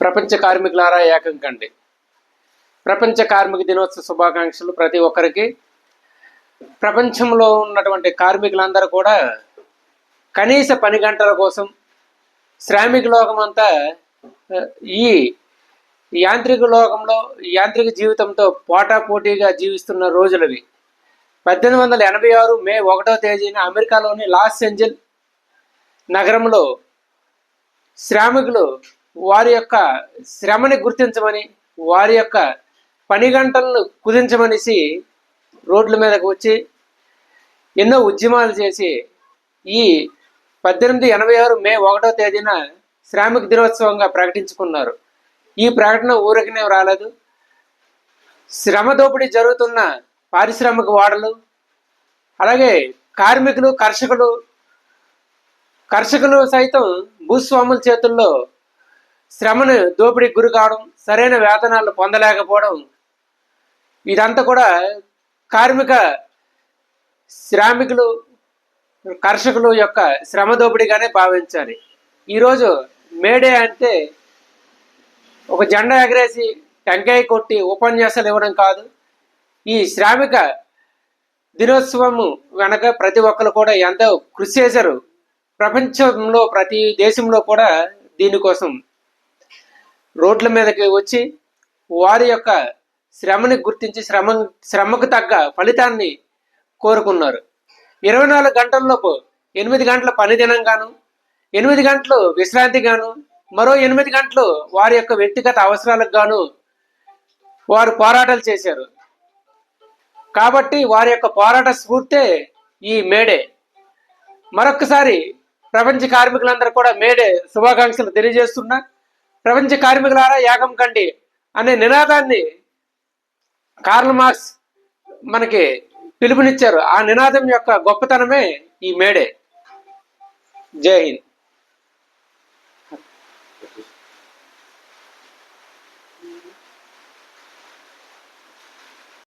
ప్రపంచ కార్మికులారా ఏకం కండి. ప్రపంచ కార్మిక దినోత్సవ శుభాకాంక్షలు ప్రతి ఒక్కరికి. ప్రపంచంలో ఉన్నటువంటి కార్మికులందరూ కూడా కనీస పని గంటల కోసం శ్రామిక లోకం అంతా ఈ యాంత్రిక లోకంలో యాంత్రిక జీవితంతో పోటాపోటీగా జీవిస్తున్న రోజులవి. 1886 మే 1వ తేదీన అమెరికాలోని లాస్ ఏంజెల్స్ నగరంలో శ్రామికులు వారి యొక్క శ్రమని గుర్తించమని, వారి యొక్క పని గంటలను కుదించమనేసి రోడ్ల మీదకు వచ్చి ఎన్నో ఉద్యమాలు చేసి ఈ 1886 మే 1వ తేదీన శ్రామిక దినోత్సవంగా ప్రకటించుకున్నారు. ఈ ప్రకటన ఊరికనే రాలేదు. శ్రమ దోపిడీ జరుగుతున్న పారిశ్రామిక వాడలు, అలాగే కార్మికులు, కర్షకులు సైతం భూస్వాముల చేతుల్లో శ్రమను దోపిడీకి గురి కావడం, సరైన వేతనాలు పొందలేకపోవడం, ఇదంతా కూడా శ్రామికులు కర్షకులు యొక్క శ్రమ దోపిడీగానే భావించాలి. ఈరోజు మేడే అంటే ఒక జెండా ఎగరేసి టెంకాయ కొట్టి ఉపన్యాసాలు ఇవ్వడం కాదు. ఈ శ్రామిక దినోత్సవము వెనక ప్రతి ఒక్కరు కూడా ఎంతో కృషి చేశారు. ప్రపంచంలో ప్రతి దేశంలో కూడా దీనికోసం రోడ్ల మీదకి వచ్చి వారి యొక్క శ్రమని గుర్తించి శ్రమకు తగ్గ ఫలితాన్ని కోరుకున్నారు. 24 గంటల్లోపు 8 గంటల పని దినంగాను, 8 గంటలు విశ్రాంతి గాను, మరో 8 గంటలు వారి యొక్క వ్యక్తిగత అవసరాలకు గాను వారు పోరాటాలు చేశారు. కాబట్టి వారి యొక్క పోరాట స్ఫూర్తే ఈ మేడే. మరొక్కసారి ప్రపంచ కార్మికులందరూ కూడా మేడే శుభాకాంక్షలు తెలియజేస్తున్నా. ప్రపంచ కార్మికులారా ఏకం కండి అనే నినాదాన్ని కార్ల్ మార్క్స్ మనకి పిలుపునిచ్చారు. ఆ నినాదం యొక్క గొప్పతనమే ఈ మేడే. జై హింద్.